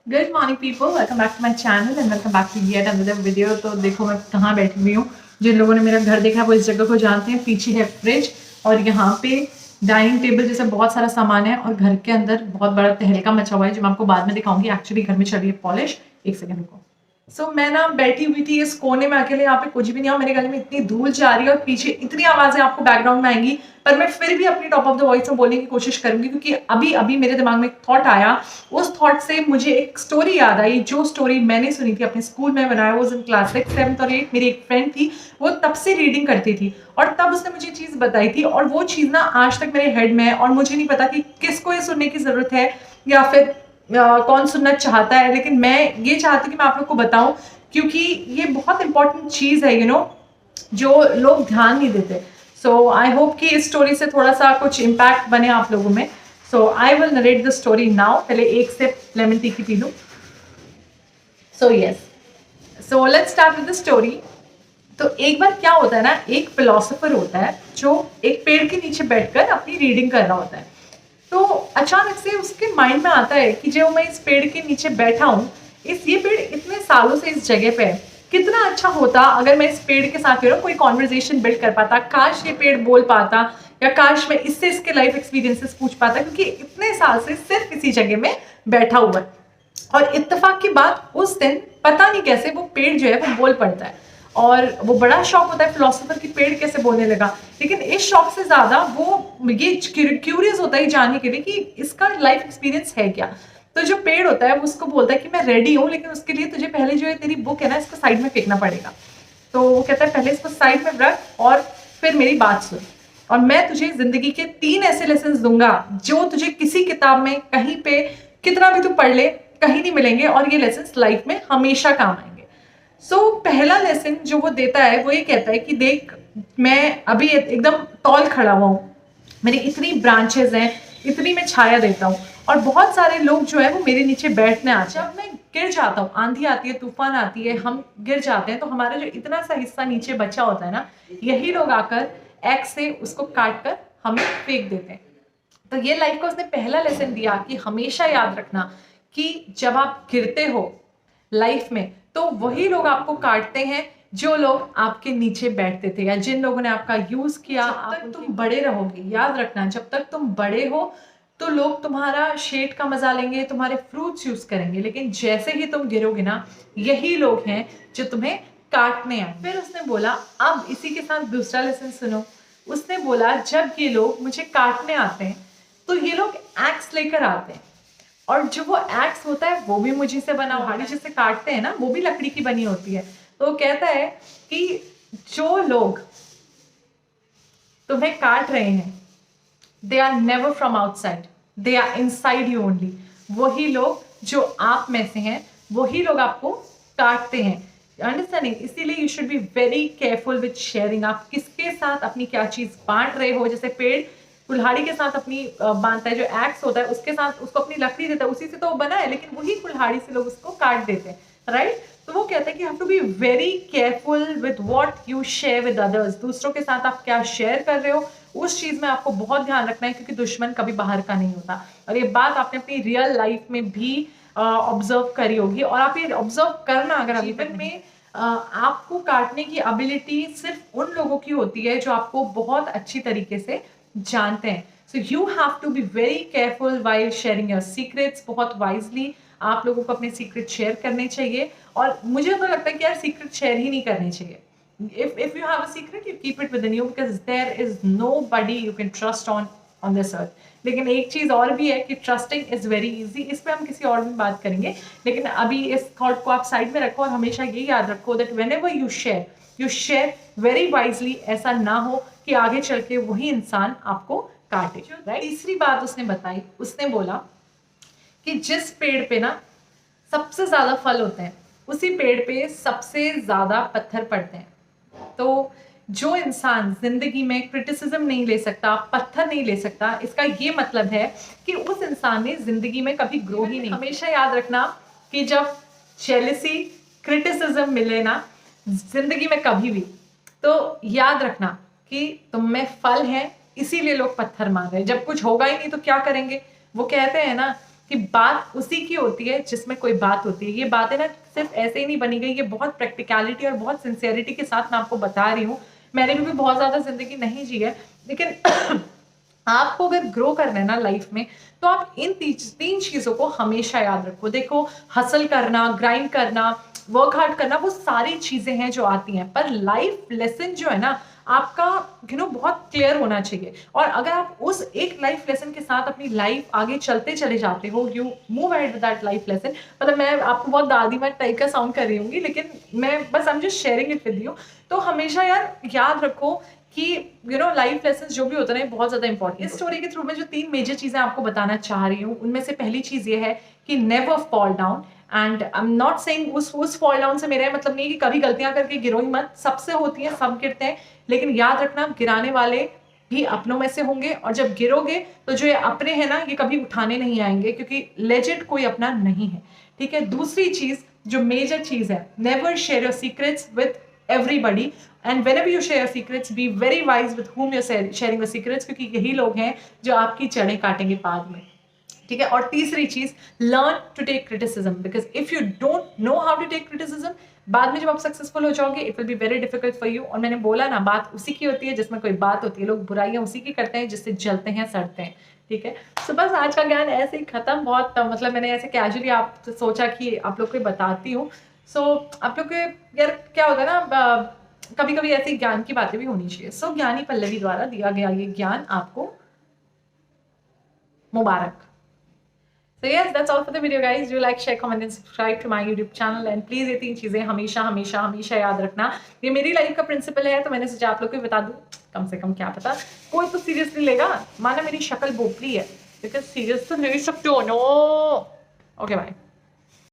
Good morning people, welcome back to my channel and welcome back to yet another video. तो देखो मैं कहाँ बैठी हुई हूँ। जिन लोगों ने मेरा घर देखा है वो इस जगह को जानते हैं। पीछे है फ्रिज और यहाँ पे डाइनिंग टेबल जैसा बहुत सारा सामान है और घर के अंदर बहुत बड़ा तहलका मचा हुआ है जो मैं आपको बाद में दिखाऊंगी। एक्चुअली घर में चल रही है पॉलिश। एक सेकंड रुको। मैं ना बैठी हुई थी इस कोने में अकेले, यहाँ पे कुछ भी नहीं है। मेरे गले में इतनी धूल जा रही है और पीछे इतनी आवाजें आपको बैकग्राउंड में आएंगी, पर मैं फिर भी अपनी टॉप ऑफ द वॉइस में बोलने की कोशिश करूंगी क्योंकि अभी अभी मेरे दिमाग में एक थॉट आया। उस थॉट से मुझे एक स्टोरी याद आई, जो स्टोरी मैंने सुनी थी अपने स्कूल में। बनाया वो इन क्लास 6, 7 और 8। मेरी एक फ्रेंड थी, वो तब से रीडिंग करती थी और तब उसने मुझे चीज बताई थी और वो चीज ना आज तक मेरे हेड में है और मुझे नहीं पता कि किसको ये सुनने की जरूरत है या फिर कौन सुनना चाहता है। लेकिन मैं ये चाहती हूँ कि मैं आप लोग को बताऊं क्योंकि ये बहुत इंपॉर्टेंट चीज है, जो लोग ध्यान नहीं देते। सो आई होप कि इस स्टोरी से थोड़ा सा कुछ इम्पैक्ट बने आप लोगों में। So I will narrate the story now. पहले एक सिप लेमन टी की पी लूं। So let's start with the story. तो एक बार क्या होता है ना, एक फिलोसोफर होता है जो एक पेड़ के नीचे बैठकर अपनी रीडिंग कर रहा होता है। तो अचानक से उसके माइंड में आता है कि जो मैं इस पेड़ के नीचे बैठा हूँ, ये पेड़ इतने सालों से इस जगह पे है, कितना अच्छा होता अगर मैं इस पेड़ के साथ कोई कॉन्वर्जेशन बिल्ड कर पाता। काश ये पेड़ बोल पाता या काश मैं इससे इसके लाइफ एक्सपीरियंसेस पूछ पाता, क्योंकि इतने साल से सिर्फ इसी जगह में बैठा हुआ है। और इत्तेफाक की बात, उस दिन पता नहीं कैसे वो पेड़ जो है वो बोल पड़ता है और वो बड़ा शौक होता है फिलोसोफर की पेड़ कैसे बोलने लगा। लेकिन इस शौक से ज्यादा वो ये क्यूरियस होता है जानने के लिए कि इसका लाइफ एक्सपीरियंस है क्या। तो जो पेड़ होता है वो उसको बोलता है कि मैं रेडी हूँ, लेकिन उसके लिए तुझे पहले जो है तेरी बुक है ना, इसको साइड में फेंकना पड़ेगा। तो वो कहता है पहले इसको साइड में रख और फिर मेरी बात सुन, और मैं तुझे जिंदगी के 3 ऐसे लेसन दूंगा जो तुझे किसी किताब में कहीं पे कितना भी तू पढ़ ले कहीं नहीं मिलेंगे, और ये लेसन लाइफ में हमेशा काम आएंगे। पहला लेसन जो वो देता है वो ये कहता है कि देख, मैं अभी एकदम तौल खड़ा हुआ हूँ, मेरी इतनी ब्रांचेस हैं, इतनी मैं छाया देता हूँ और बहुत सारे लोग जो है वो मेरे नीचे बैठने आ जाते हैं। जब मैं गिर जाता हूँ, आंधी आती है, तूफान आती है, हम गिर जाते हैं, तो हमारा जो इतना सा हिस्सा नीचे बचा होता है ना, यही लोग आकर एक्स से उसको काट कर हमें फेंक देते हैं। तो ये लाइफ का उसने पहला लेसन दिया कि हमेशा याद रखना कि जब आप गिरते हो लाइफ में तो वही लोग आपको काटते हैं जो लोग आपके नीचे बैठते थे या जिन लोगों ने आपका यूज किया। जब तक तुम बड़े रहोगे, याद रखना, जब तक तुम बड़े हो तो लोग तुम्हारा शेड का मजा लेंगे, तुम्हारे फ्रूट्स यूज करेंगे, लेकिन जैसे ही तुम गिरोगे ना, यही लोग हैं जो तुम्हें काटने आए। फिर उसने बोला, अब इसी के साथ दूसरा लेसन सुनो। उसने बोला, जब ये लोग मुझे काटने आते हैं तो ये लोग एक्स लेकर आते हैं, और जो वो एक्स होता है वो भी मुझे से बना हुआ है। जिसे काटते हैं ना वो भी लकड़ी की बनी होती है। तो वो कहता है कि जो लोग तुम्हें काट रहे हैं, they are never from outside, they are inside you only. वही लोग जो आप में से हैं, वही लोग आपको काटते हैं। अंडरस्टैंडिंग? इसीलिए you should be very careful with sharing. आप किसके साथ अपनी क्या चीज बांट रहे हो। जैसे पेड़ कुल्हाड़ी के साथ अपनी बांधता है, जो एक्स होता है उसके साथ उसको अपनी लकड़ी देता है, उसी से तो वो बना है, लेकिन वही कुल्हाड़ी से लोग उसको काट देते हैं, राइट? तो वो कहता है कि have to be very careful with what you share with others. दूसरों के साथ आप क्या शेयर कर रहे हो, उस चीज में आपको बहुत ध्यान रखना है, क्योंकि दुश्मन कभी बाहर का नहीं होता। और ये बात आपने अपनी रियल लाइफ में भी ऑब्जर्व करी होगी, और आप ये ऑब्जर्व करना, अगर जीवन में आपको काटने की एबिलिटी सिर्फ उन लोगों की होती है जो आपको बहुत अच्छी तरीके से जानते हैं। So you have to be very careful while sharing your secrets. बहुत वाइजली आप लोगों को अपने सीक्रेट शेयर करने चाहिए, और मुझे तो लगता है कि यार सीक्रेट शेयर ही नहीं करने चाहिए। if you have a secret, you keep it within you, because there is nobody you can trust on this earth. लेकिन एक चीज और भी है कि ट्रस्टिंग इज वेरी इजी। इस पे हम किसी और दिन बात करेंगे, लेकिन अभी इस थॉट को आप साइड में रखो और हमेशा ये याद रखो that whenever you share very wisely. ऐसा ना हो कि आगे चल के वही इंसान आपको काटे, राइट? तीसरी बात उसने बताई, उसने बोला कि जिस पेड़ पे ना सबसे ज्यादा फल होते हैं, उसी पेड़ पे सबसे ज्यादा पत्थर पड़ते हैं। तो जो इंसान जिंदगी में क्रिटिसिज्म नहीं ले सकता, पत्थर नहीं ले सकता, इसका ये मतलब है कि उस इंसान ने जिंदगी में कभी ग्रो ही नहीं। हमेशा याद रखना कि जब जेलसी, क्रिटिसिज्म मिले ना जिंदगी में कभी भी, तो याद रखना कि तुम में फल है, इसीलिए लोग पत्थर मार रहे हैं। जब कुछ होगा ही नहीं तो क्या करेंगे? वो कहते हैं ना कि बात उसी की होती है जिसमें कोई बात होती है। ये बातें ना सिर्फ ऐसे ही नहीं बनी गई, ये बहुत प्रैक्टिकलिटी और बहुत सिंसियरिटी के साथ मैं आपको बता रही हूँ। मैंने भी बहुत ज़्यादा ज़िंदगी नहीं जी है, लेकिन आपको अगर ग्रो करना है ना लाइफ में, तो आप इन तीन चीज़ों को हमेशा याद रखो। देखो, हसल करना, ग्राइंड करना, वर्क हार्ड करना, वो सारी चीज़ें हैं जो आती हैं, पर लाइफ लेसन जो है ना आपका बहुत क्लियर होना चाहिए। और अगर आप उस एक लाइफ लेसन के साथ अपनी लाइफ आगे चलते चले जाते हो, you move ahead with that life lesson. मतलब मैं आपको बहुत दादी माँ टाइप का साउंड कर रही हूँ, लेकिन मैं बस I am just sharing it with you. तो हमेशा यार याद रखो कि लाइफ लेसन जो भी होता है बहुत ज्यादा इंपॉर्टेंट। इस स्टोरी के थ्रू मैं जो 3 मेजर चीजें आपको बताना चाह रही हूँ, उनमें से पहली चीज ये है कि never fall down. And I am not saying उस फॉल डाउन से मेरा मतलब नहीं कि कभी गलतियां करके गिरो ही मत, सबसे होती है, सब गिरते हैं, लेकिन याद रखना गिराने वाले भी अपनों में से होंगे, और जब गिरोगे तो जो ये अपने हैं ना ये कभी उठाने नहीं आएंगे, क्योंकि लेजेंड कोई अपना नहीं है। ठीक है। दूसरी चीज जो मेजर चीज है, never share your secrets with everybody, and whenever you share secrets, be very wise with whom you're sharing the secrets, क्योंकि यही लोग हैं जो आपकी जड़ें काटेंगे बाद में। ठीक है। और तीसरी चीज, learn to take criticism, because if you don't know how to take criticism, बाद में जब आप सक्सेसफुल हो जाओगे it will be very difficult for you. और मैंने बोला ना, बात उसी की होती है जिसमें कोई बात होती है। लोग बुराइयां उसी की करते हैं जिससे जलते हैं, सड़ते हैं। ठीक है। तो बस आज का ज्ञान ऐसे ही खत्म। बहुत मतलब मैंने ऐसे कैजुअली आप सोचा कि आप लोग को बताती हूँ। सो आप लोग के यार क्या होगा ना, कभी कभी ऐसी ज्ञान की बातें भी होनी चाहिए। सो ज्ञानी पल्लवी द्वारा दिया गया ये ज्ञान आपको मुबारक। So yes, that's all for the video guys. Do like, share, comment and subscribe to my YouTube channel, and please ये 3 चीजें हमेशा हमेशा हमेशा याद रखना। ये मेरी लाइफ का प्रिंसिपल है, तो मैंने सोचा आप लोग को बता दूं, कम से कम क्या पता कोई तो सीरियसली लेगा। माना मेरी शक्ल बोपली है, लेकिन सीरियस तो ले सकते हो। No, okay bye.